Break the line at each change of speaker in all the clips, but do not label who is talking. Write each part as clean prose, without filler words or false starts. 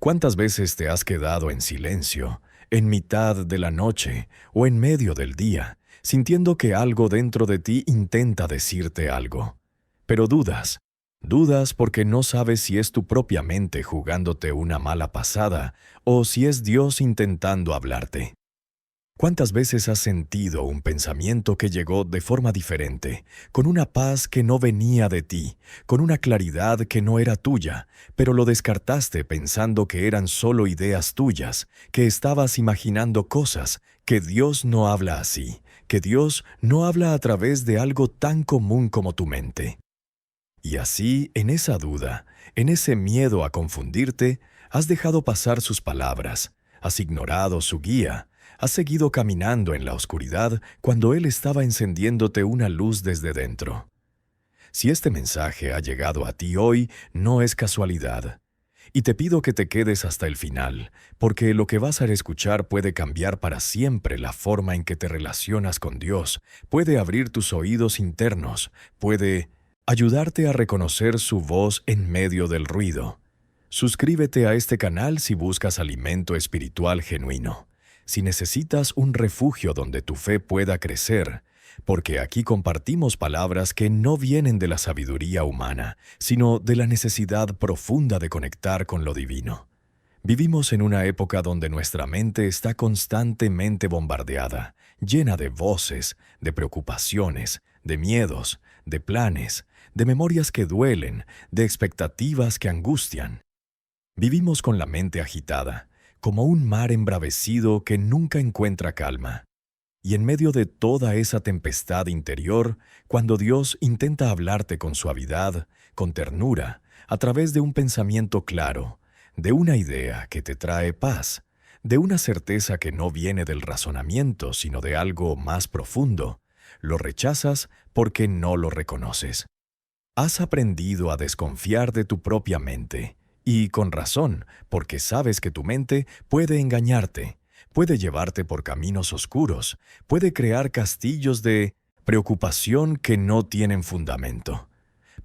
¿Cuántas veces te has quedado en silencio, en mitad de la noche o en medio del día, sintiendo que algo dentro de ti intenta decirte algo? Pero dudas. Dudas porque no sabes si es tu propia mente jugándote una mala pasada o si es Dios intentando hablarte. ¿Cuántas veces has sentido un pensamiento que llegó de forma diferente, con una paz que no venía de ti, con una claridad que no era tuya, pero lo descartaste pensando que eran solo ideas tuyas, que estabas imaginando cosas, que Dios no habla así, que Dios no habla a través de algo tan común como tu mente? Y así, en esa duda, en ese miedo a confundirte, has dejado pasar sus palabras, has ignorado su guía, has seguido caminando en la oscuridad cuando Él estaba encendiéndote una luz desde dentro. Si este mensaje ha llegado a ti hoy, no es casualidad. Y te pido que te quedes hasta el final, porque lo que vas a escuchar puede cambiar para siempre la forma en que te relacionas con Dios, puede abrir tus oídos internos, puede ayudarte a reconocer su voz en medio del ruido. Suscríbete a este canal si buscas alimento espiritual genuino, si necesitas un refugio donde tu fe pueda crecer, porque aquí compartimos palabras que no vienen de la sabiduría humana, sino de la necesidad profunda de conectar con lo divino. Vivimos en una época donde nuestra mente está constantemente bombardeada, llena de voces, de preocupaciones, de miedos, de planes, de memorias que duelen, de expectativas que angustian. Vivimos con la mente agitada, como un mar embravecido que nunca encuentra calma. Y en medio de toda esa tempestad interior, cuando Dios intenta hablarte con suavidad, con ternura, a través de un pensamiento claro, de una idea que te trae paz, de una certeza que no viene del razonamiento, sino de algo más profundo, lo rechazas porque no lo reconoces. Has aprendido a desconfiar de tu propia mente, y con razón, porque sabes que tu mente puede engañarte, puede llevarte por caminos oscuros, puede crear castillos de preocupación que no tienen fundamento.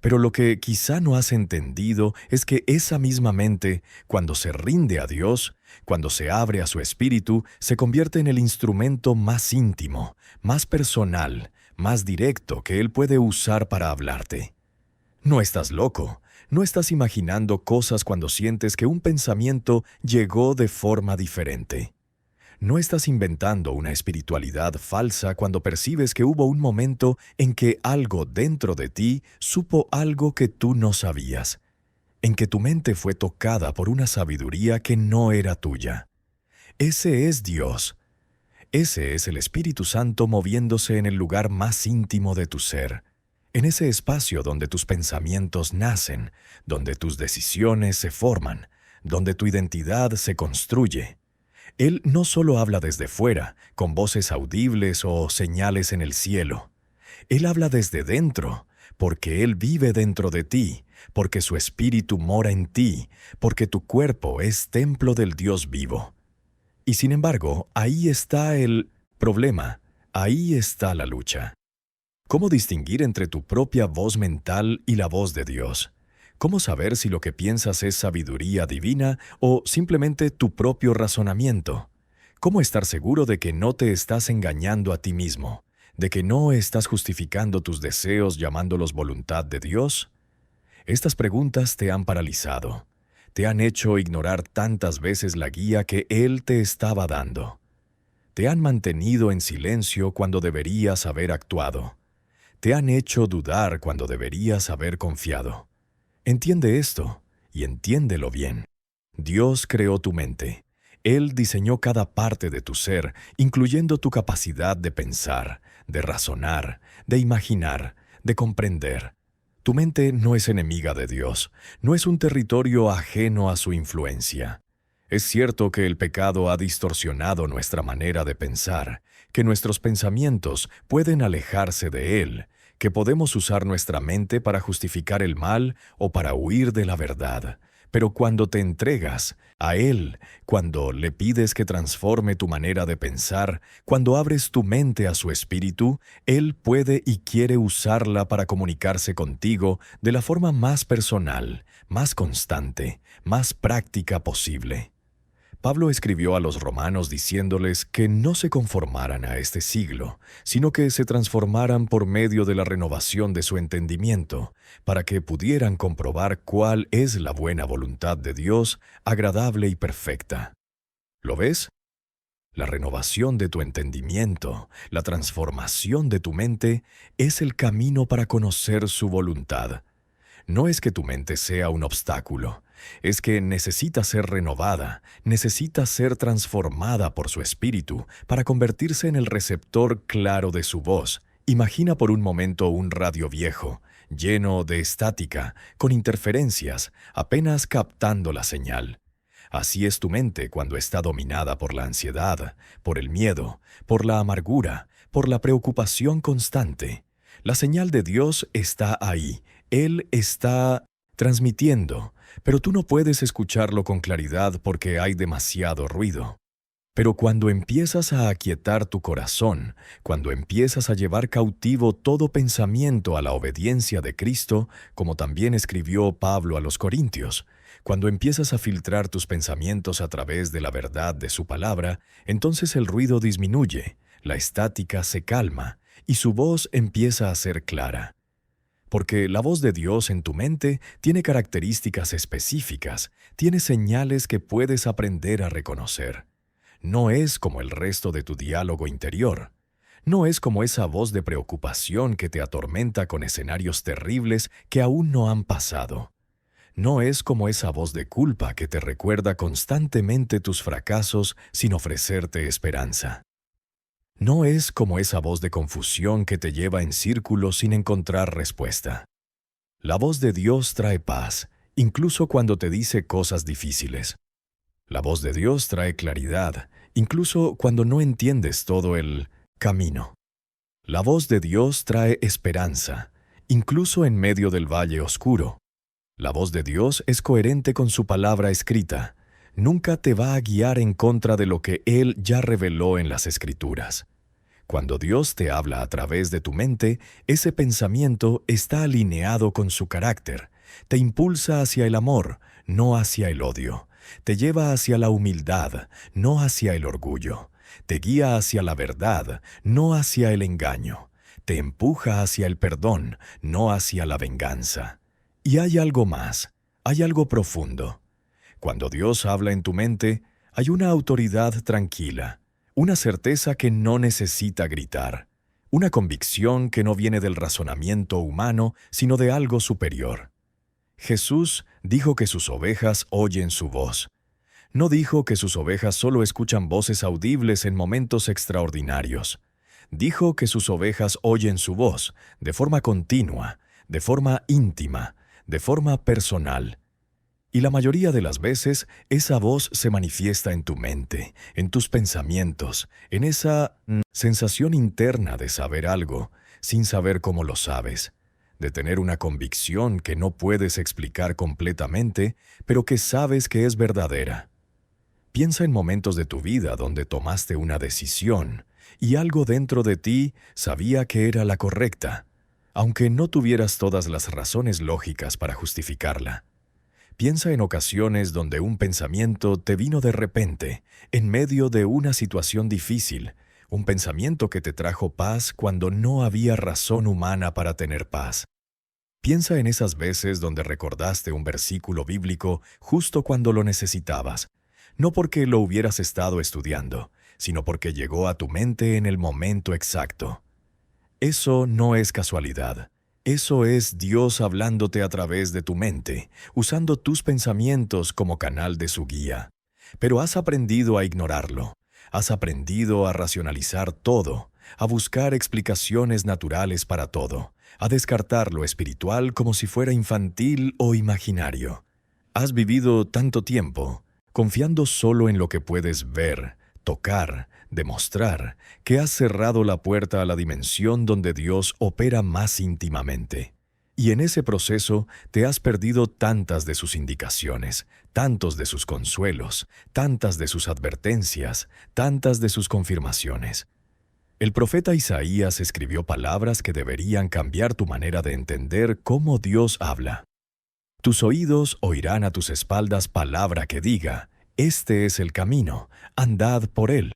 Pero lo que quizá no has entendido es que esa misma mente, cuando se rinde a Dios, cuando se abre a su espíritu, se convierte en el instrumento más íntimo, más personal, más directo que Él puede usar para hablarte. No estás loco. No estás imaginando cosas cuando sientes que un pensamiento llegó de forma diferente. No estás inventando una espiritualidad falsa cuando percibes que hubo un momento en que algo dentro de ti supo algo que tú no sabías, en que tu mente fue tocada por una sabiduría que no era tuya. Ese es Dios. Ese es el Espíritu Santo moviéndose en el lugar más íntimo de tu ser. En ese espacio donde tus pensamientos nacen, donde tus decisiones se forman, donde tu identidad se construye. Él no solo habla desde fuera, con voces audibles o señales en el cielo. Él habla desde dentro, porque Él vive dentro de ti, porque su espíritu mora en ti, porque tu cuerpo es templo del Dios vivo. Y sin embargo, ahí está el problema, ahí está la lucha. ¿Cómo distinguir entre tu propia voz mental y la voz de Dios? ¿Cómo saber si lo que piensas es sabiduría divina o simplemente tu propio razonamiento? ¿Cómo estar seguro de que no te estás engañando a ti mismo? ¿De que no estás justificando tus deseos llamándolos voluntad de Dios? Estas preguntas te han paralizado. Te han hecho ignorar tantas veces la guía que Él te estaba dando. Te han mantenido en silencio cuando deberías haber actuado. Te han hecho dudar cuando deberías haber confiado. Entiende esto, y entiéndelo bien. Dios creó tu mente. Él diseñó cada parte de tu ser, incluyendo tu capacidad de pensar, de razonar, de imaginar, de comprender. Tu mente no es enemiga de Dios, no es un territorio ajeno a su influencia. Es cierto que el pecado ha distorsionado nuestra manera de pensar, que nuestros pensamientos pueden alejarse de Él, que podemos usar nuestra mente para justificar el mal o para huir de la verdad. Pero cuando te entregas a Él, cuando le pides que transforme tu manera de pensar, cuando abres tu mente a su espíritu, Él puede y quiere usarla para comunicarse contigo de la forma más personal, más constante, más práctica posible. Pablo escribió a los romanos diciéndoles que no se conformaran a este siglo, sino que se transformaran por medio de la renovación de su entendimiento, para que pudieran comprobar cuál es la buena voluntad de Dios, agradable y perfecta. ¿Lo ves? La renovación de tu entendimiento, la transformación de tu mente, es el camino para conocer su voluntad. No es que tu mente sea un obstáculo, es que necesita ser renovada, necesita ser transformada por su espíritu para convertirse en el receptor claro de su voz. Imagina por un momento un radio viejo, lleno de estática, con interferencias, apenas captando la señal. Así es tu mente cuando está dominada por la ansiedad, por el miedo, por la amargura, por la preocupación constante. La señal de Dios está ahí. Él está transmitiendo, pero tú no puedes escucharlo con claridad porque hay demasiado ruido. Pero cuando empiezas a aquietar tu corazón, cuando empiezas a llevar cautivo todo pensamiento a la obediencia de Cristo, como también escribió Pablo a los Corintios, cuando empiezas a filtrar tus pensamientos a través de la verdad de su palabra, entonces el ruido disminuye, la estática se calma y su voz empieza a ser clara. Porque la voz de Dios en tu mente tiene características específicas, tiene señales que puedes aprender a reconocer. No es como el resto de tu diálogo interior. No es como esa voz de preocupación que te atormenta con escenarios terribles que aún no han pasado. No es como esa voz de culpa que te recuerda constantemente tus fracasos sin ofrecerte esperanza. No es como esa voz de confusión que te lleva en círculos sin encontrar respuesta. La voz de Dios trae paz, incluso cuando te dice cosas difíciles. La voz de Dios trae claridad, incluso cuando no entiendes todo el camino. La voz de Dios trae esperanza, incluso en medio del valle oscuro. La voz de Dios es coherente con su palabra escrita. Nunca te va a guiar en contra de lo que Él ya reveló en las Escrituras. Cuando Dios te habla a través de tu mente, ese pensamiento está alineado con su carácter. Te impulsa hacia el amor, no hacia el odio. Te lleva hacia la humildad, no hacia el orgullo. Te guía hacia la verdad, no hacia el engaño. Te empuja hacia el perdón, no hacia la venganza. Y hay algo más, hay algo profundo. Cuando Dios habla en tu mente, hay una autoridad tranquila, una certeza que no necesita gritar, una convicción que no viene del razonamiento humano, sino de algo superior. Jesús dijo que sus ovejas oyen su voz. No dijo que sus ovejas solo escuchan voces audibles en momentos extraordinarios. Dijo que sus ovejas oyen su voz de forma continua, de forma íntima, de forma personal. Y la mayoría de las veces, esa voz se manifiesta en tu mente, en tus pensamientos, en esa sensación interna de saber algo, sin saber cómo lo sabes, de tener una convicción que no puedes explicar completamente, pero que sabes que es verdadera. Piensa en momentos de tu vida donde tomaste una decisión y algo dentro de ti sabía que era la correcta, aunque no tuvieras todas las razones lógicas para justificarla. Piensa en ocasiones donde un pensamiento te vino de repente, en medio de una situación difícil, un pensamiento que te trajo paz cuando no había razón humana para tener paz. Piensa en esas veces donde recordaste un versículo bíblico justo cuando lo necesitabas, no porque lo hubieras estado estudiando, sino porque llegó a tu mente en el momento exacto. Eso no es casualidad. Eso es Dios hablándote a través de tu mente, usando tus pensamientos como canal de su guía. Pero has aprendido a ignorarlo. Has aprendido a racionalizar todo, a buscar explicaciones naturales para todo, a descartar lo espiritual como si fuera infantil o imaginario. Has vivido tanto tiempo confiando solo en lo que puedes ver, tocar, demostrar, que has cerrado la puerta a la dimensión donde Dios opera más íntimamente. Y en ese proceso te has perdido tantas de sus indicaciones, tantos de sus consuelos, tantas de sus advertencias, tantas de sus confirmaciones. El profeta Isaías escribió palabras que deberían cambiar tu manera de entender cómo Dios habla. Tus oídos oirán a tus espaldas palabra que diga, este es el camino, andad por él.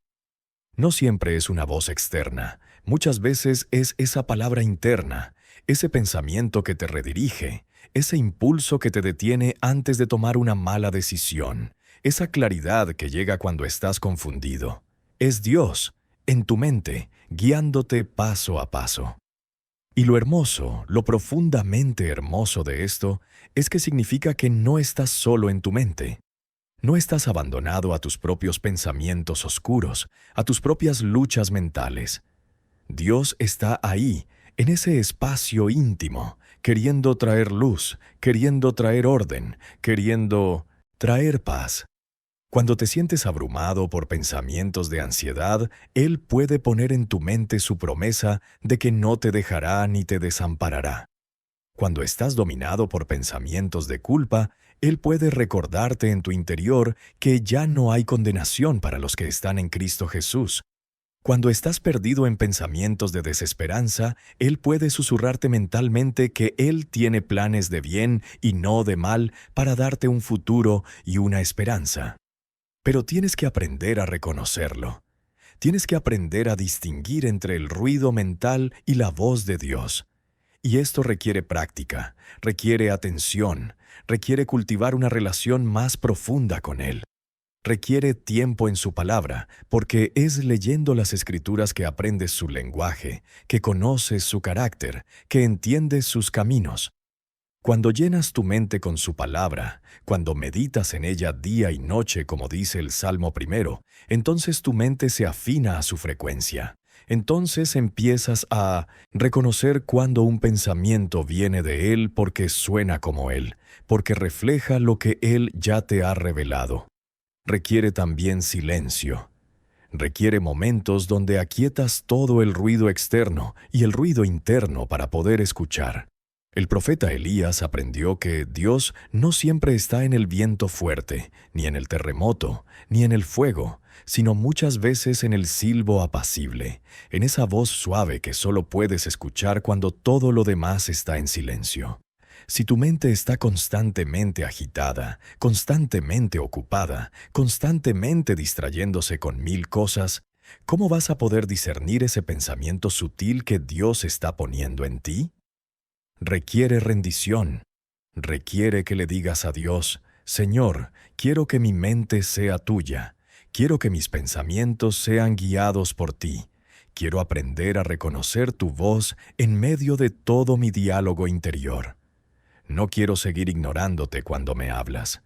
No siempre es una voz externa, muchas veces es esa palabra interna, ese pensamiento que te redirige, ese impulso que te detiene antes de tomar una mala decisión, esa claridad que llega cuando estás confundido. Es Dios, en tu mente, guiándote paso a paso. Y lo hermoso, lo profundamente hermoso de esto, es que significa que no estás solo en tu mente. No estás abandonado a tus propios pensamientos oscuros, a tus propias luchas mentales. Dios está ahí, en ese espacio íntimo, queriendo traer luz, queriendo traer orden, queriendo traer paz. Cuando te sientes abrumado por pensamientos de ansiedad, Él puede poner en tu mente su promesa de que no te dejará ni te desamparará. Cuando estás dominado por pensamientos de culpa, Él puede recordarte en tu interior que ya no hay condenación para los que están en Cristo Jesús. Cuando estás perdido en pensamientos de desesperanza, Él puede susurrarte mentalmente que Él tiene planes de bien y no de mal para darte un futuro y una esperanza. Pero tienes que aprender a reconocerlo. Tienes que aprender a distinguir entre el ruido mental y la voz de Dios. Y esto requiere práctica, requiere atención, requiere cultivar una relación más profunda con Él. Requiere tiempo en su palabra, porque es leyendo las Escrituras que aprendes su lenguaje, que conoces su carácter, que entiendes sus caminos. Cuando llenas tu mente con su palabra, cuando meditas en ella día y noche, como dice el Salmo 1, entonces tu mente se afina a su frecuencia. Entonces empiezas a reconocer cuando un pensamiento viene de Él porque suena como Él, porque refleja lo que Él ya te ha revelado. Requiere también silencio. Requiere momentos donde aquietas todo el ruido externo y el ruido interno para poder escuchar. El profeta Elías aprendió que Dios no siempre está en el viento fuerte, ni en el terremoto, ni en el fuego, sino muchas veces en el silbo apacible, en esa voz suave que solo puedes escuchar cuando todo lo demás está en silencio. Si tu mente está constantemente agitada, constantemente ocupada, constantemente distrayéndose con 1000 cosas, ¿cómo vas a poder discernir ese pensamiento sutil que Dios está poniendo en ti? Requiere rendición. Requiere que le digas a Dios, Señor, quiero que mi mente sea tuya. Quiero que mis pensamientos sean guiados por ti. Quiero aprender a reconocer tu voz en medio de todo mi diálogo interior. No quiero seguir ignorándote cuando me hablas.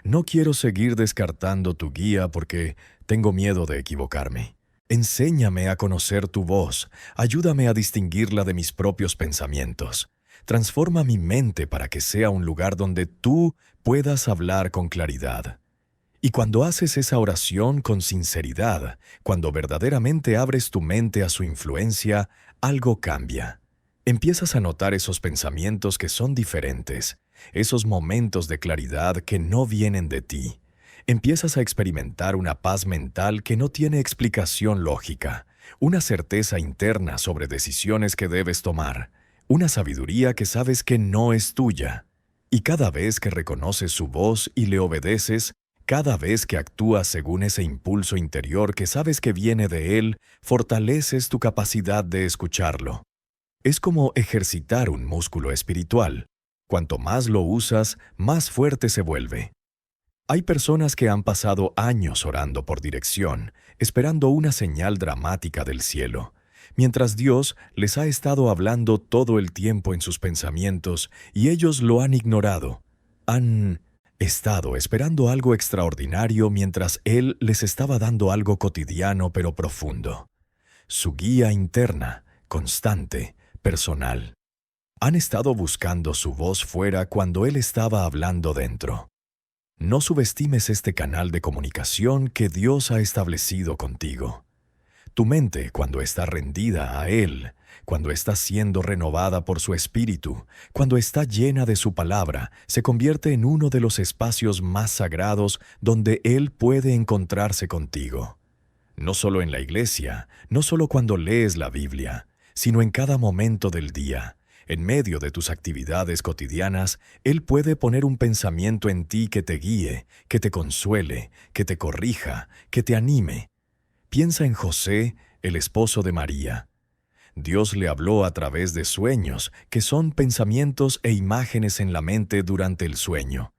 No quiero seguir descartando tu guía porque tengo miedo de equivocarme. Enséñame a conocer tu voz. Ayúdame a distinguirla de mis propios pensamientos. Transforma mi mente para que sea un lugar donde tú puedas hablar con claridad. Y cuando haces esa oración con sinceridad, cuando verdaderamente abres tu mente a su influencia, algo cambia. Empiezas a notar esos pensamientos que son diferentes, esos momentos de claridad que no vienen de ti. Empiezas a experimentar una paz mental que no tiene explicación lógica, una certeza interna sobre decisiones que debes tomar, una sabiduría que sabes que no es tuya. Y cada vez que reconoces su voz y le obedeces, cada vez que actúas según ese impulso interior que sabes que viene de Él, fortaleces tu capacidad de escucharlo. Es como ejercitar un músculo espiritual. Cuanto más lo usas, más fuerte se vuelve. Hay personas que han pasado años orando por dirección, esperando una señal dramática del cielo, mientras Dios les ha estado hablando todo el tiempo en sus pensamientos y ellos lo han ignorado. Han estado esperando algo extraordinario mientras Él les estaba dando algo cotidiano pero profundo. Su guía interna, constante, personal. Han estado buscando su voz fuera cuando Él estaba hablando dentro. No subestimes este canal de comunicación que Dios ha establecido contigo. Tu mente, cuando está rendida a Él, cuando está siendo renovada por su Espíritu, cuando está llena de su palabra, se convierte en uno de los espacios más sagrados donde Él puede encontrarse contigo. No solo en la iglesia, no solo cuando lees la Biblia, sino en cada momento del día. En medio de tus actividades cotidianas, Él puede poner un pensamiento en ti que te guíe, que te consuele, que te corrija, que te anime. Piensa en José, el esposo de María. Dios le habló a través de sueños, que son pensamientos e imágenes en la mente durante el sueño.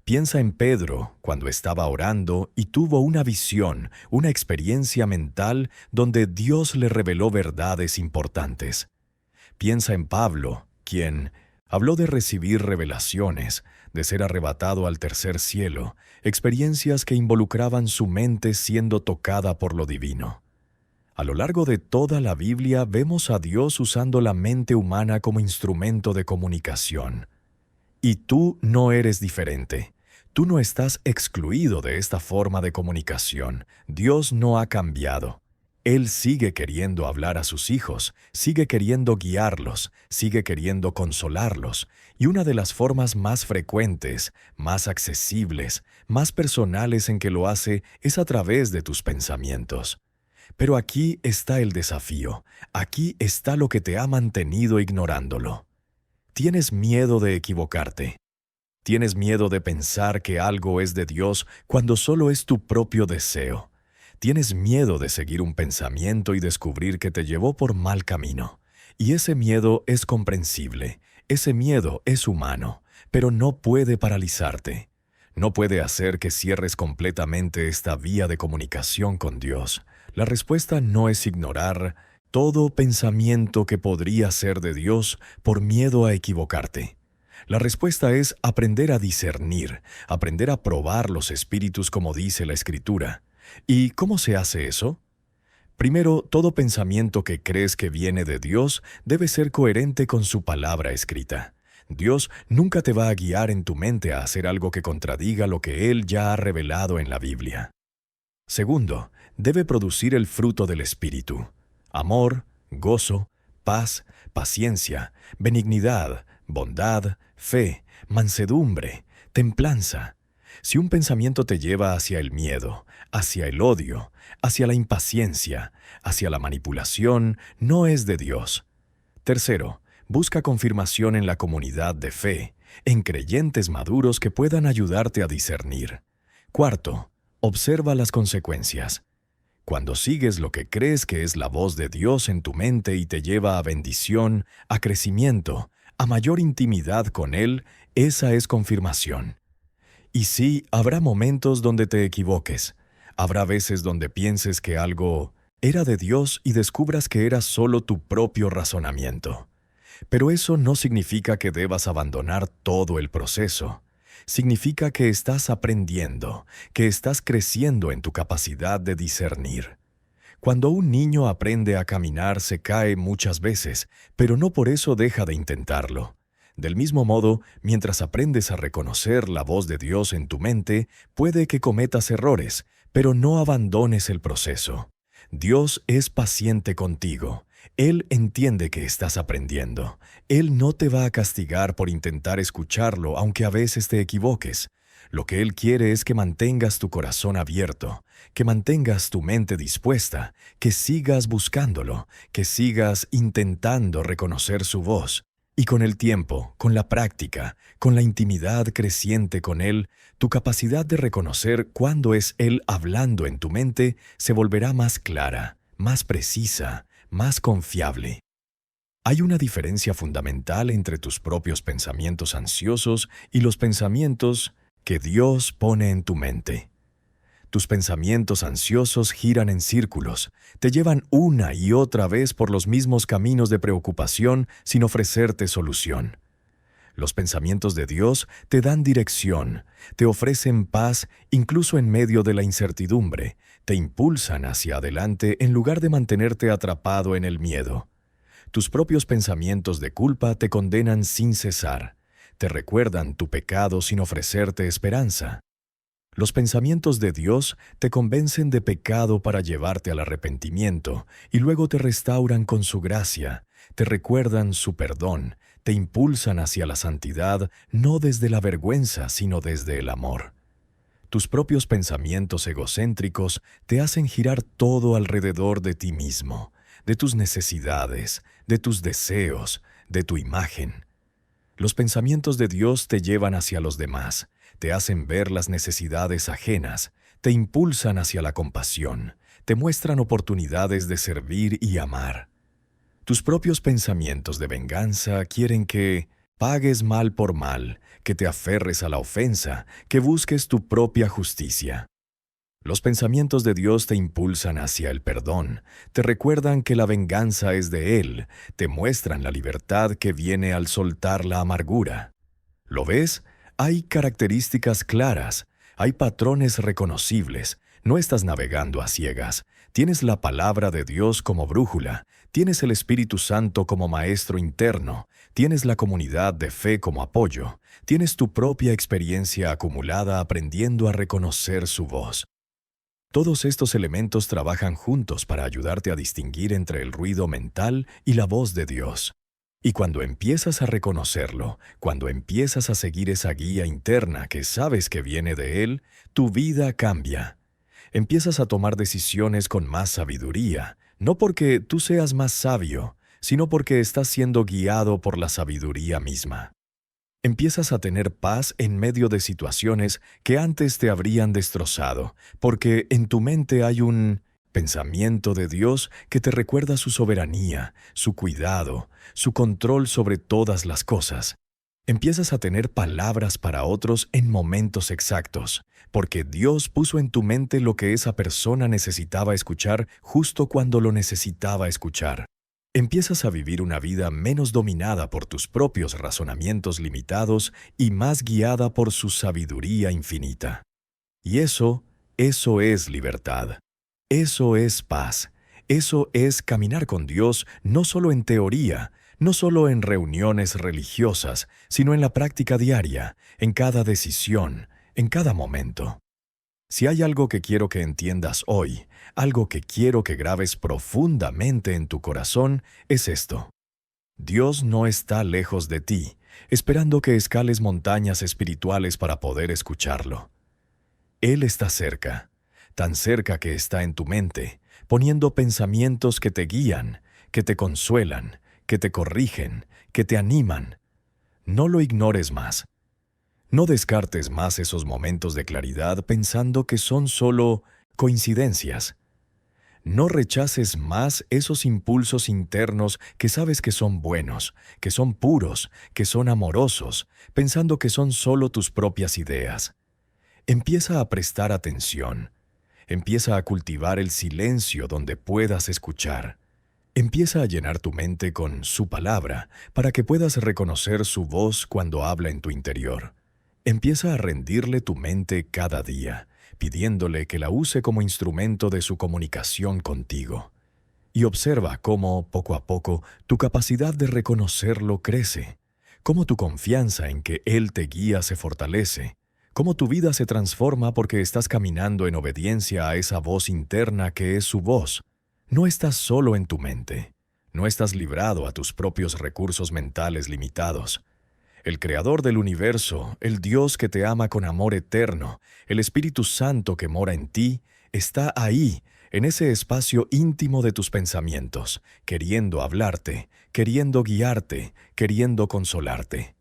Piensa en Pedro, cuando estaba orando y tuvo una visión, una experiencia mental donde Dios le reveló verdades importantes. Piensa en Pablo, quien habló de recibir revelaciones, de ser arrebatado al tercer cielo, experiencias que involucraban su mente siendo tocada por lo divino. A lo largo de toda la Biblia vemos a Dios usando la mente humana como instrumento de comunicación. Y tú no eres diferente. Tú no estás excluido de esta forma de comunicación. Dios no ha cambiado. Él sigue queriendo hablar a sus hijos, sigue queriendo guiarlos, sigue queriendo consolarlos. Y una de las formas más frecuentes, más accesibles, más personales en que lo hace es a través de tus pensamientos. Pero aquí está el desafío. Aquí está lo que te ha mantenido ignorándolo. Tienes miedo de equivocarte. Tienes miedo de pensar que algo es de Dios cuando solo es tu propio deseo. Tienes miedo de seguir un pensamiento y descubrir que te llevó por mal camino. Y ese miedo es comprensible, ese miedo es humano, pero no puede paralizarte. No puede hacer que cierres completamente esta vía de comunicación con Dios. La respuesta no es ignorar todo pensamiento que podría ser de Dios por miedo a equivocarte. La respuesta es aprender a discernir, aprender a probar los espíritus como dice la Escritura. ¿Y cómo se hace eso? Primero, todo pensamiento que crees que viene de Dios debe ser coherente con su palabra escrita. Dios nunca te va a guiar en tu mente a hacer algo que contradiga lo que Él ya ha revelado en la Biblia. Segundo, debe producir el fruto del Espíritu: amor, gozo, paz, paciencia, benignidad, bondad, fe, mansedumbre, templanza. Si un pensamiento te lleva hacia el miedo, hacia el odio, hacia la impaciencia, hacia la manipulación, no es de Dios. Tercero, busca confirmación en la comunidad de fe, en creyentes maduros que puedan ayudarte a discernir. Cuarto, observa las consecuencias. Cuando sigues lo que crees que es la voz de Dios en tu mente y te lleva a bendición, a crecimiento, a mayor intimidad con Él, esa es confirmación. Y sí, habrá momentos donde te equivoques. Habrá veces donde pienses que algo era de Dios y descubras que era solo tu propio razonamiento. Pero eso no significa que debas abandonar todo el proceso. Significa que estás aprendiendo, que estás creciendo en tu capacidad de discernir. Cuando un niño aprende a caminar se cae muchas veces, pero no por eso deja de intentarlo. Del mismo modo, mientras aprendes a reconocer la voz de Dios en tu mente, puede que cometas errores, pero no abandones el proceso. Dios es paciente contigo. Él entiende que estás aprendiendo. Él no te va a castigar por intentar escucharlo, aunque a veces te equivoques. Lo que Él quiere es que mantengas tu corazón abierto, que mantengas tu mente dispuesta, que sigas buscándolo, que sigas intentando reconocer su voz. Y con el tiempo, con la práctica, con la intimidad creciente con Él, tu capacidad de reconocer cuándo es Él hablando en tu mente se volverá más clara, más precisa, más confiable. Hay una diferencia fundamental entre tus propios pensamientos ansiosos y los pensamientos que Dios pone en tu mente. Tus pensamientos ansiosos giran en círculos, te llevan una y otra vez por los mismos caminos de preocupación sin ofrecerte solución. Los pensamientos de Dios te dan dirección, te ofrecen paz incluso en medio de la incertidumbre, te impulsan hacia adelante en lugar de mantenerte atrapado en el miedo. Tus propios pensamientos de culpa te condenan sin cesar, te recuerdan tu pecado sin ofrecerte esperanza. Los pensamientos de Dios te convencen de pecado para llevarte al arrepentimiento y luego te restauran con su gracia, te recuerdan su perdón, te impulsan hacia la santidad no desde la vergüenza sino desde el amor. Tus propios pensamientos egocéntricos te hacen girar todo alrededor de ti mismo, de tus necesidades, de tus deseos, de tu imagen. Los pensamientos de Dios te llevan hacia los demás, te hacen ver las necesidades ajenas, te impulsan hacia la compasión, te muestran oportunidades de servir y amar. Tus propios pensamientos de venganza quieren que pagues mal por mal, que te aferres a la ofensa, que busques tu propia justicia. Los pensamientos de Dios te impulsan hacia el perdón, te recuerdan que la venganza es de Él, te muestran la libertad que viene al soltar la amargura. ¿Lo ves? Hay características claras, hay patrones reconocibles, no estás navegando a ciegas, tienes la palabra de Dios como brújula, tienes el Espíritu Santo como maestro interno, tienes la comunidad de fe como apoyo, tienes tu propia experiencia acumulada aprendiendo a reconocer su voz. Todos estos elementos trabajan juntos para ayudarte a distinguir entre el ruido mental y la voz de Dios. Y cuando empiezas a reconocerlo, cuando empiezas a seguir esa guía interna que sabes que viene de Él, tu vida cambia. Empiezas a tomar decisiones con más sabiduría, no porque tú seas más sabio, sino porque estás siendo guiado por la sabiduría misma. Empiezas a tener paz en medio de situaciones que antes te habrían destrozado, porque en tu mente hay un pensamiento de Dios que te recuerda su soberanía, su cuidado, su control sobre todas las cosas. Empiezas a tener palabras para otros en momentos exactos, porque Dios puso en tu mente lo que esa persona necesitaba escuchar justo cuando lo necesitaba escuchar. Empiezas a vivir una vida menos dominada por tus propios razonamientos limitados y más guiada por su sabiduría infinita. Y eso es libertad. Eso es paz. Eso es caminar con Dios no solo en teoría, no solo en reuniones religiosas, sino en la práctica diaria, en cada decisión, en cada momento. Si hay algo que quiero que entiendas hoy, algo que quiero que grabes profundamente en tu corazón, es esto. Dios no está lejos de ti, esperando que escales montañas espirituales para poder escucharlo. Él está cerca, tan cerca que está en tu mente, poniendo pensamientos que te guían, que te consuelan, que te corrigen, que te animan. No lo ignores más. No descartes más esos momentos de claridad pensando que son solo coincidencias. No rechaces más esos impulsos internos que sabes que son buenos, que son puros, que son amorosos, pensando que son solo tus propias ideas. Empieza a prestar atención. Empieza a cultivar el silencio donde puedas escuchar. Empieza a llenar tu mente con su palabra para que puedas reconocer su voz cuando habla en tu interior. Empieza a rendirle tu mente cada día, pidiéndole que la use como instrumento de su comunicación contigo. Y observa cómo, poco a poco, tu capacidad de reconocerlo crece, cómo tu confianza en que Él te guía se fortalece, cómo tu vida se transforma porque estás caminando en obediencia a esa voz interna que es su voz. No estás solo en tu mente, no estás librado a tus propios recursos mentales limitados. El Creador del universo, el Dios que te ama con amor eterno, el Espíritu Santo que mora en ti, está ahí, en ese espacio íntimo de tus pensamientos, queriendo hablarte, queriendo guiarte, queriendo consolarte.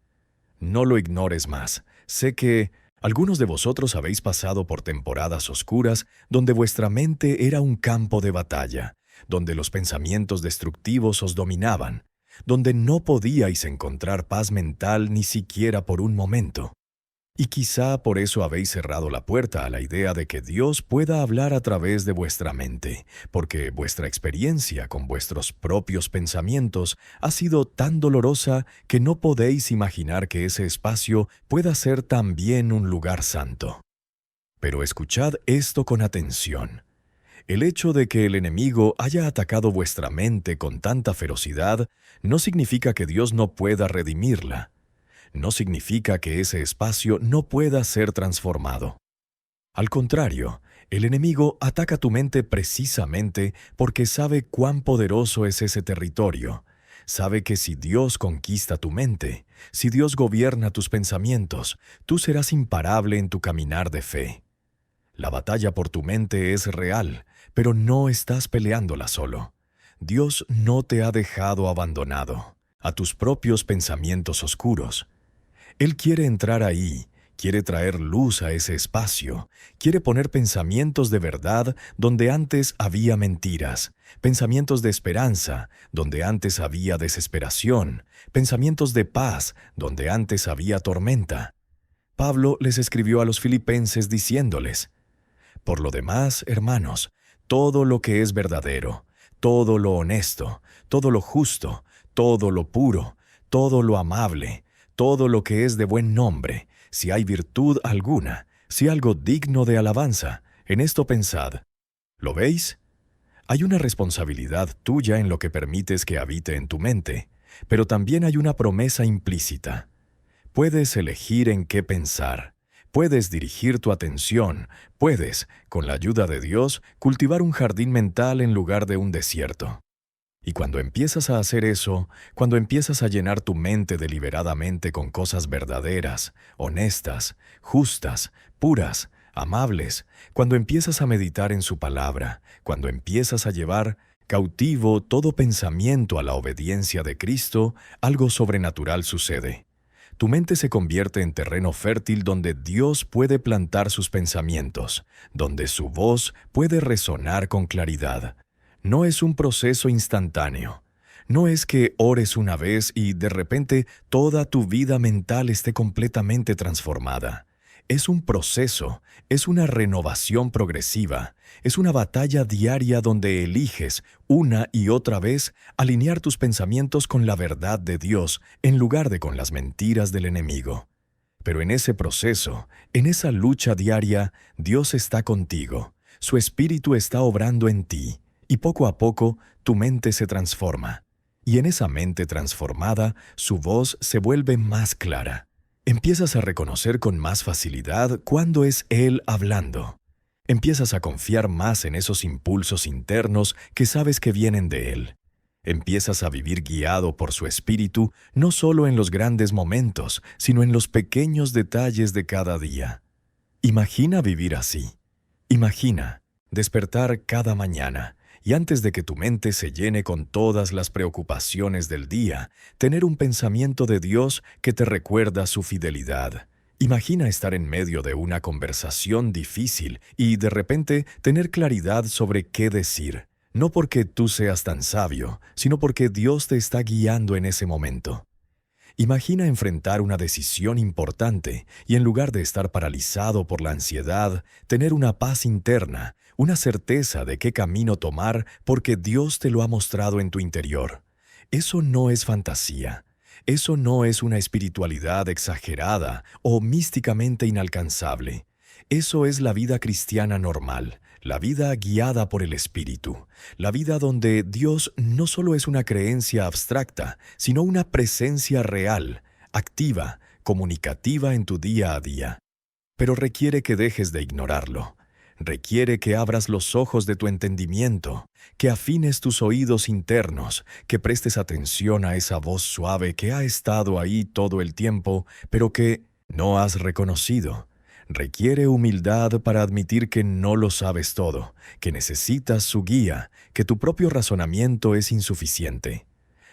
No lo ignores más. Sé que algunos de vosotros habéis pasado por temporadas oscuras donde vuestra mente era un campo de batalla, donde los pensamientos destructivos os dominaban, donde no podíais encontrar paz mental ni siquiera por un momento. Y quizá por eso habéis cerrado la puerta a la idea de que Dios pueda hablar a través de vuestra mente, porque vuestra experiencia con vuestros propios pensamientos ha sido tan dolorosa que no podéis imaginar que ese espacio pueda ser también un lugar santo. Pero escuchad esto con atención. El hecho de que el enemigo haya atacado vuestra mente con tanta ferocidad no significa que Dios no pueda redimirla. No significa que ese espacio no pueda ser transformado. Al contrario, el enemigo ataca tu mente precisamente porque sabe cuán poderoso es ese territorio. Sabe que si Dios conquista tu mente, si Dios gobierna tus pensamientos, tú serás imparable en tu caminar de fe. La batalla por tu mente es real, pero no estás peleándola solo. Dios no te ha dejado abandonado a tus propios pensamientos oscuros. Él quiere entrar ahí, quiere traer luz a ese espacio, quiere poner pensamientos de verdad donde antes había mentiras, pensamientos de esperanza donde antes había desesperación, pensamientos de paz donde antes había tormenta. Pablo les escribió a los filipenses diciéndoles: por lo demás, hermanos, todo lo que es verdadero, todo lo honesto, todo lo justo, todo lo puro, todo lo amable, todo lo que es de buen nombre, si hay virtud alguna, si algo digno de alabanza, en esto pensad. ¿Lo veis? Hay una responsabilidad tuya en lo que permites que habite en tu mente, pero también hay una promesa implícita. Puedes elegir en qué pensar. Puedes dirigir tu atención, puedes, con la ayuda de Dios, cultivar un jardín mental en lugar de un desierto. Y cuando empiezas a hacer eso, cuando empiezas a llenar tu mente deliberadamente con cosas verdaderas, honestas, justas, puras, amables, cuando empiezas a meditar en su palabra, cuando empiezas a llevar cautivo todo pensamiento a la obediencia de Cristo, algo sobrenatural sucede. Tu mente se convierte en terreno fértil donde Dios puede plantar sus pensamientos, donde su voz puede resonar con claridad. No es un proceso instantáneo. No es que ores una vez y de repente toda tu vida mental esté completamente transformada. Es un proceso, es una renovación progresiva, es una batalla diaria donde eliges, una y otra vez, alinear tus pensamientos con la verdad de Dios en lugar de con las mentiras del enemigo. Pero en ese proceso, en esa lucha diaria, Dios está contigo, su Espíritu está obrando en ti, y poco a poco tu mente se transforma. Y en esa mente transformada, su voz se vuelve más clara. Empiezas a reconocer con más facilidad cuándo es Él hablando. Empiezas a confiar más en esos impulsos internos que sabes que vienen de Él. Empiezas a vivir guiado por su Espíritu, no solo en los grandes momentos, sino en los pequeños detalles de cada día. Imagina vivir así. Imagina despertar cada mañana y antes de que tu mente se llene con todas las preocupaciones del día, tener un pensamiento de Dios que te recuerda su fidelidad. Imagina estar en medio de una conversación difícil y de repente tener claridad sobre qué decir, no porque tú seas tan sabio, sino porque Dios te está guiando en ese momento. Imagina enfrentar una decisión importante y en lugar de estar paralizado por la ansiedad, tener una paz interna, una certeza de qué camino tomar porque Dios te lo ha mostrado en tu interior. Eso no es fantasía. Eso no es una espiritualidad exagerada o místicamente inalcanzable. Eso es la vida cristiana normal, la vida guiada por el Espíritu, la vida donde Dios no solo es una creencia abstracta, sino una presencia real, activa, comunicativa en tu día a día. Pero requiere que dejes de ignorarlo. Requiere que abras los ojos de tu entendimiento, que afines tus oídos internos, que prestes atención a esa voz suave que ha estado ahí todo el tiempo, pero que no has reconocido. Requiere humildad para admitir que no lo sabes todo, que necesitas su guía, que tu propio razonamiento es insuficiente.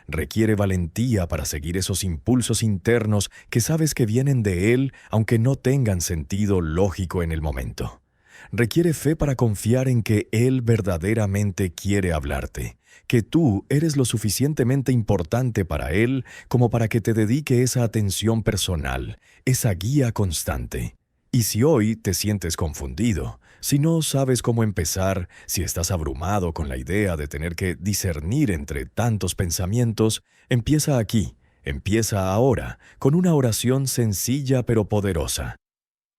Requiere valentía para seguir esos impulsos internos que sabes que vienen de Él, aunque no tengan sentido lógico en el momento. Requiere fe para confiar en que Él verdaderamente quiere hablarte, que tú eres lo suficientemente importante para Él como para que te dedique esa atención personal, esa guía constante. Y si hoy te sientes confundido, si no sabes cómo empezar, si estás abrumado con la idea de tener que discernir entre tantos pensamientos, empieza aquí, empieza ahora, con una oración sencilla pero poderosa.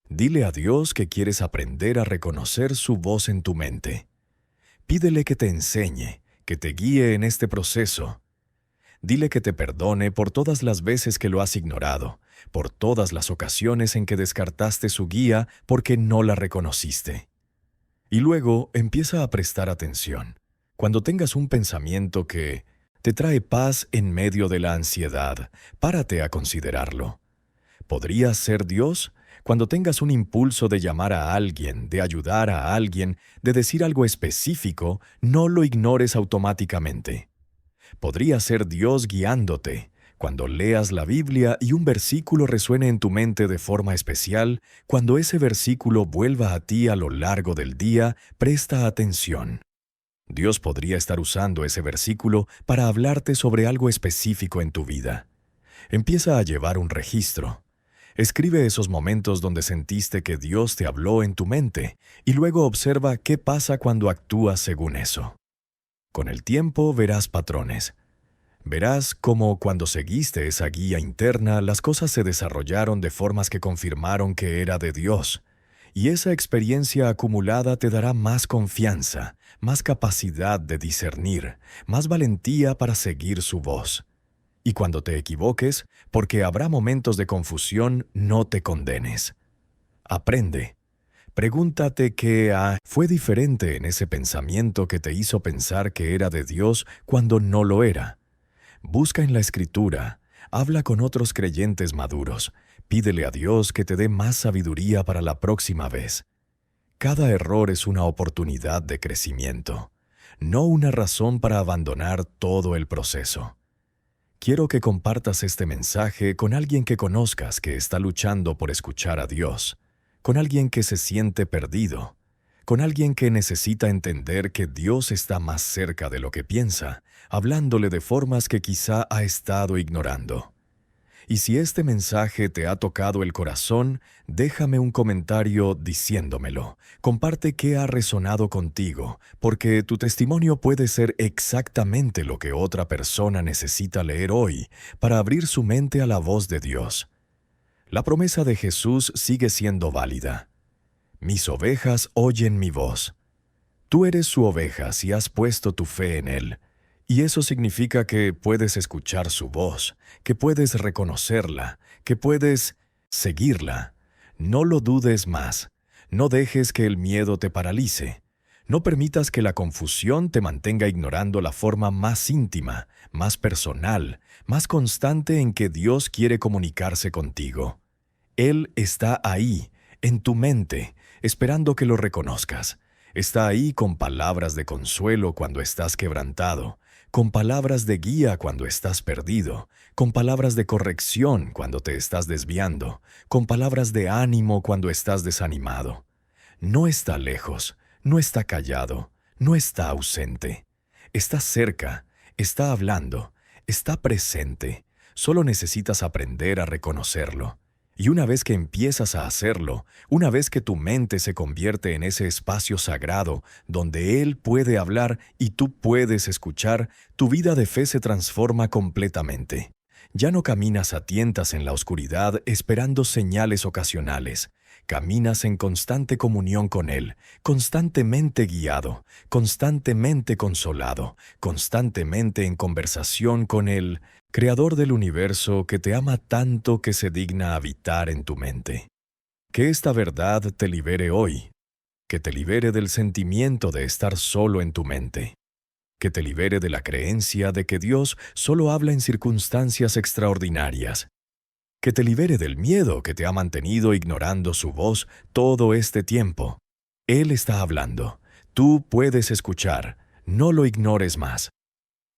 Dile a Dios que quieres aprender a reconocer su voz en tu mente. Pídele que te enseñe, que te guíe en este proceso. Dile que te perdone por todas las veces que lo has ignorado, por todas las ocasiones en que descartaste su guía porque no la reconociste. Y luego empieza a prestar atención. Cuando tengas un pensamiento que te trae paz en medio de la ansiedad, párate a considerarlo. ¿Podría ser Dios? Cuando tengas un impulso de llamar a alguien, de ayudar a alguien, de decir algo específico, no lo ignores automáticamente. Podría ser Dios guiándote. Cuando leas la Biblia y un versículo resuene en tu mente de forma especial, cuando ese versículo vuelva a ti a lo largo del día, presta atención. Dios podría estar usando ese versículo para hablarte sobre algo específico en tu vida. Empieza a llevar un registro. Escribe esos momentos donde sentiste que Dios te habló en tu mente y luego observa qué pasa cuando actúas según eso. Con el tiempo verás patrones. Verás cómo cuando seguiste esa guía interna las cosas se desarrollaron de formas que confirmaron que era de Dios. Y esa experiencia acumulada te dará más confianza, más capacidad de discernir, más valentía para seguir su voz. Y cuando te equivoques, porque habrá momentos de confusión, no te condenes. Aprende. Pregúntate qué fue diferente en ese pensamiento que te hizo pensar que era de Dios cuando no lo era. Busca en la Escritura, habla con otros creyentes maduros, pídele a Dios que te dé más sabiduría para la próxima vez. Cada error es una oportunidad de crecimiento, no una razón para abandonar todo el proceso. Quiero que compartas este mensaje con alguien que conozcas que está luchando por escuchar a Dios, con alguien que se siente perdido, con alguien que necesita entender que Dios está más cerca de lo que piensa, hablándole de formas que quizá ha estado ignorando. Y si este mensaje te ha tocado el corazón, déjame un comentario diciéndomelo. Comparte qué ha resonado contigo, porque tu testimonio puede ser exactamente lo que otra persona necesita leer hoy para abrir su mente a la voz de Dios. La promesa de Jesús sigue siendo válida. Mis ovejas oyen mi voz. Tú eres su oveja si has puesto tu fe en Él. Y eso significa que puedes escuchar su voz, que puedes reconocerla, que puedes seguirla. No lo dudes más. No dejes que el miedo te paralice. No permitas que la confusión te mantenga ignorando la forma más íntima, más personal, más constante en que Dios quiere comunicarse contigo. Él está ahí, en tu mente, esperando que lo reconozcas. Está ahí con palabras de consuelo cuando estás quebrantado, con palabras de guía cuando estás perdido, con palabras de corrección cuando te estás desviando, con palabras de ánimo cuando estás desanimado. No está lejos, no está callado, no está ausente. Está cerca, está hablando, está presente. Solo necesitas aprender a reconocerlo. Y una vez que empiezas a hacerlo, una vez que tu mente se convierte en ese espacio sagrado donde Él puede hablar y tú puedes escuchar, tu vida de fe se transforma completamente. Ya no caminas a tientas en la oscuridad esperando señales ocasionales. Caminas en constante comunión con Él, constantemente guiado, constantemente consolado, constantemente en conversación con Él, Creador del universo que te ama tanto que se digna habitar en tu mente. Que esta verdad te libere hoy, que te libere del sentimiento de estar solo en tu mente, que te libere de la creencia de que Dios solo habla en circunstancias extraordinarias, que te libere del miedo que te ha mantenido ignorando su voz todo este tiempo. Él está hablando. Tú puedes escuchar. No lo ignores más.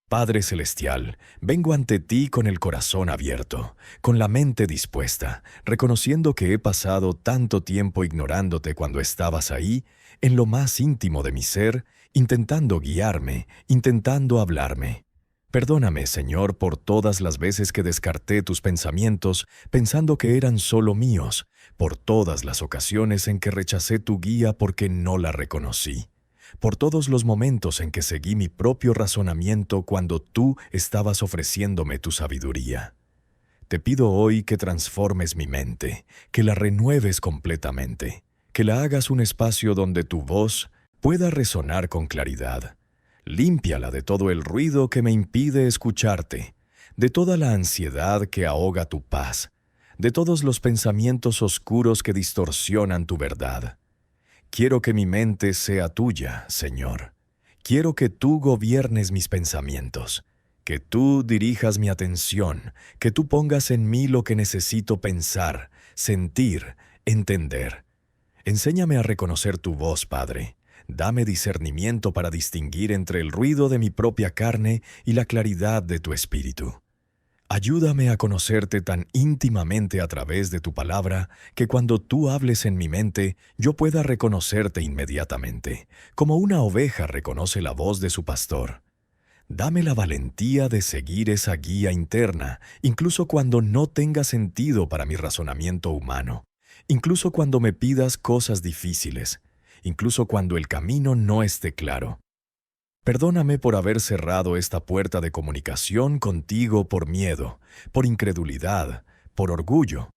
Padre Celestial, vengo ante ti con el corazón abierto, con la mente dispuesta, reconociendo que he pasado tanto tiempo ignorándote cuando estabas ahí, en lo más íntimo de mi ser, intentando guiarme, intentando hablarme. Perdóname, Señor, por todas las veces que descarté tus pensamientos pensando que eran solo míos, por todas las ocasiones en que rechacé tu guía porque no la reconocí, por todos los momentos en que seguí mi propio razonamiento cuando tú estabas ofreciéndome tu sabiduría. Te pido hoy que transformes mi mente, que la renueves completamente, que la hagas un espacio donde tu voz pueda resonar con claridad. Límpiala de todo el ruido que me impide escucharte, de toda la ansiedad que ahoga tu paz, de todos los pensamientos oscuros que distorsionan tu verdad. Quiero que mi mente sea tuya, Señor. Quiero que tú gobiernes mis pensamientos, que tú dirijas mi atención, que tú pongas en mí lo que necesito pensar, sentir, entender. Enséñame a reconocer tu voz, Padre. Dame discernimiento para distinguir entre el ruido de mi propia carne y la claridad de tu espíritu. Ayúdame a conocerte tan íntimamente a través de tu palabra que cuando tú hables en mi mente yo pueda reconocerte inmediatamente, como una oveja reconoce la voz de su pastor. Dame la valentía de seguir esa guía interna, incluso cuando no tenga sentido para mi razonamiento humano, incluso cuando me pidas cosas difíciles, incluso cuando el camino no esté claro. Perdóname por haber cerrado esta puerta de comunicación contigo por miedo, por incredulidad, por orgullo.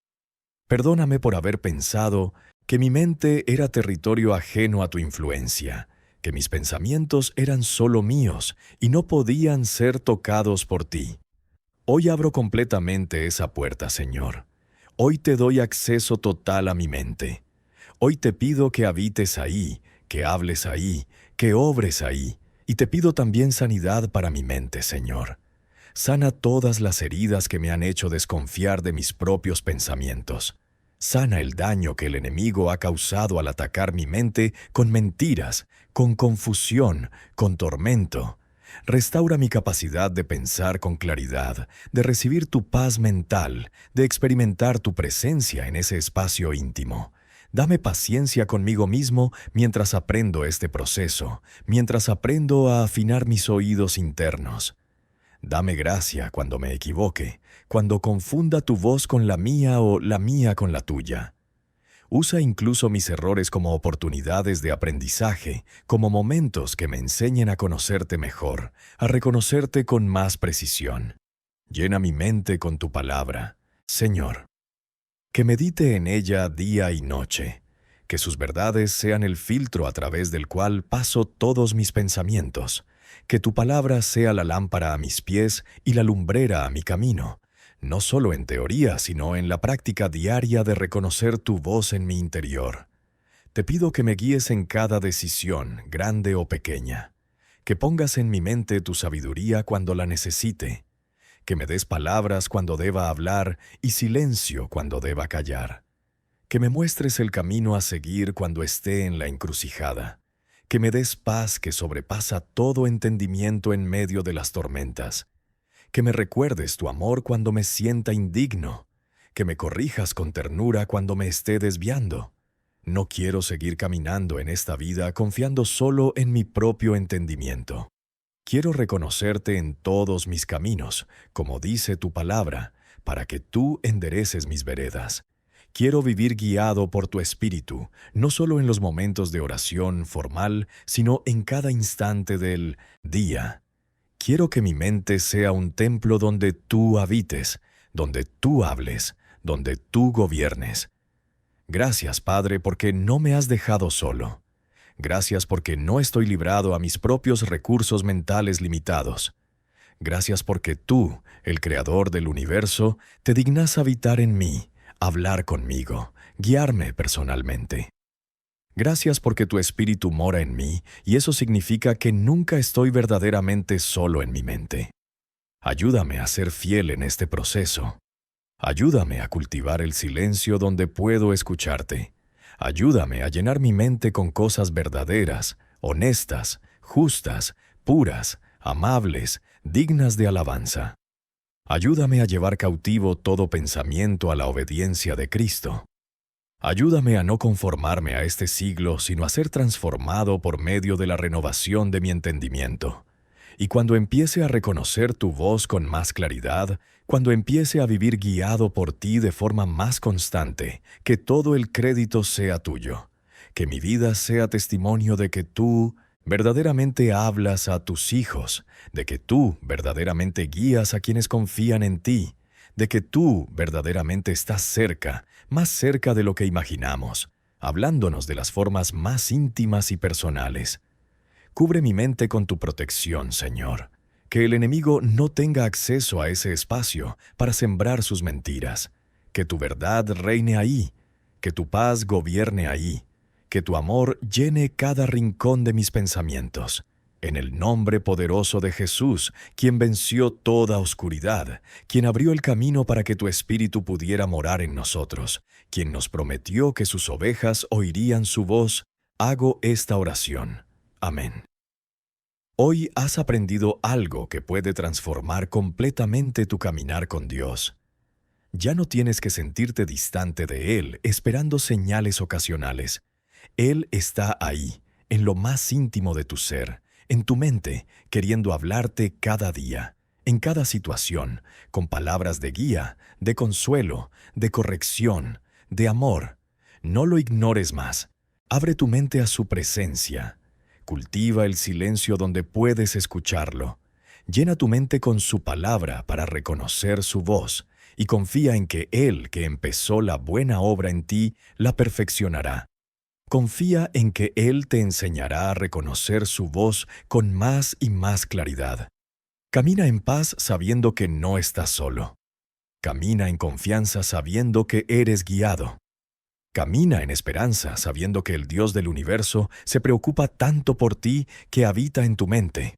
Perdóname por haber pensado que mi mente era territorio ajeno a tu influencia, que mis pensamientos eran solo míos y no podían ser tocados por ti. Hoy abro completamente esa puerta, Señor. Hoy te doy acceso total a mi mente. Hoy te pido que habites ahí, que hables ahí, que obres ahí, y te pido también sanidad para mi mente, Señor. Sana todas las heridas que me han hecho desconfiar de mis propios pensamientos. Sana el daño que el enemigo ha causado al atacar mi mente con mentiras, con confusión, con tormento. Restaura mi capacidad de pensar con claridad, de recibir tu paz mental, de experimentar tu presencia en ese espacio íntimo. Dame paciencia conmigo mismo mientras aprendo este proceso, mientras aprendo a afinar mis oídos internos. Dame gracia cuando me equivoque, cuando confunda tu voz con la mía o la mía con la tuya. Usa incluso mis errores como oportunidades de aprendizaje, como momentos que me enseñen a conocerte mejor, a reconocerte con más precisión. Llena mi mente con tu palabra, Señor. Que medite en ella día y noche, que sus verdades sean el filtro a través del cual paso todos mis pensamientos, que tu palabra sea la lámpara a mis pies y la lumbrera a mi camino, no solo en teoría, sino en la práctica diaria de reconocer tu voz en mi interior. Te pido que me guíes en cada decisión, grande o pequeña, que pongas en mi mente tu sabiduría cuando la necesite, que me des palabras cuando deba hablar y silencio cuando deba callar. Que me muestres el camino a seguir cuando esté en la encrucijada. Que me des paz que sobrepasa todo entendimiento en medio de las tormentas. Que me recuerdes tu amor cuando me sienta indigno. Que me corrijas con ternura cuando me esté desviando. No quiero seguir caminando en esta vida confiando solo en mi propio entendimiento. Quiero reconocerte en todos mis caminos, como dice tu palabra, para que tú endereces mis veredas. Quiero vivir guiado por tu espíritu, no solo en los momentos de oración formal, sino en cada instante del día. Quiero que mi mente sea un templo donde tú habites, donde tú hables, donde tú gobiernes. Gracias, Padre, porque no me has dejado solo. Gracias porque no estoy librado a mis propios recursos mentales limitados. Gracias porque tú, el Creador del universo, te dignas habitar en mí, hablar conmigo, guiarme personalmente. Gracias porque tu espíritu mora en mí y eso significa que nunca estoy verdaderamente solo en mi mente. Ayúdame a ser fiel en este proceso. Ayúdame a cultivar el silencio donde puedo escucharte. Ayúdame a llenar mi mente con cosas verdaderas, honestas, justas, puras, amables, dignas de alabanza. Ayúdame a llevar cautivo todo pensamiento a la obediencia de Cristo. Ayúdame a no conformarme a este siglo, sino a ser transformado por medio de la renovación de mi entendimiento. Y cuando empiece a reconocer tu voz con más claridad, cuando empiece a vivir guiado por ti de forma más constante, que todo el crédito sea tuyo, que mi vida sea testimonio de que tú verdaderamente hablas a tus hijos, de que tú verdaderamente guías a quienes confían en ti, de que tú verdaderamente estás cerca, más cerca de lo que imaginamos, hablándonos de las formas más íntimas y personales. Cubre mi mente con tu protección, Señor. Que el enemigo no tenga acceso a ese espacio para sembrar sus mentiras. Que tu verdad reine ahí, que tu paz gobierne ahí, que tu amor llene cada rincón de mis pensamientos. En el nombre poderoso de Jesús, quien venció toda oscuridad, quien abrió el camino para que tu Espíritu pudiera morar en nosotros, quien nos prometió que sus ovejas oirían su voz, hago esta oración. Amén. Hoy has aprendido algo que puede transformar completamente tu caminar con Dios. Ya no tienes que sentirte distante de Él, esperando señales ocasionales. Él está ahí, en lo más íntimo de tu ser, en tu mente, queriendo hablarte cada día, en cada situación, con palabras de guía, de consuelo, de corrección, de amor. No lo ignores más. Abre tu mente a su presencia. Cultiva el silencio donde puedes escucharlo. Llena tu mente con su palabra para reconocer su voz y confía en que Él, que empezó la buena obra en ti, la perfeccionará. Confía en que Él te enseñará a reconocer su voz con más y más claridad. Camina en paz sabiendo que no estás solo. Camina en confianza sabiendo que eres guiado. Camina en esperanza sabiendo que el Dios del universo se preocupa tanto por ti que habita en tu mente,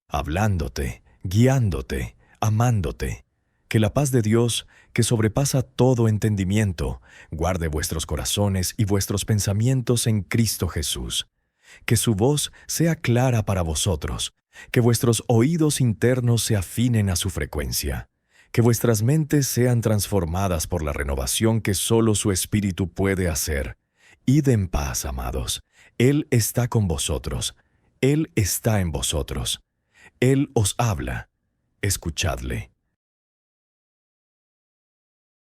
hablándote, guiándote, amándote. Que la paz de Dios, que sobrepasa todo entendimiento, guarde vuestros corazones y vuestros pensamientos en Cristo Jesús. Que su voz sea clara para vosotros, que vuestros oídos internos se afinen a su frecuencia, que vuestras mentes sean transformadas por la renovación que solo su Espíritu puede hacer. Id en paz, amados. Él está con vosotros. Él está en vosotros. Él os habla. Escuchadle.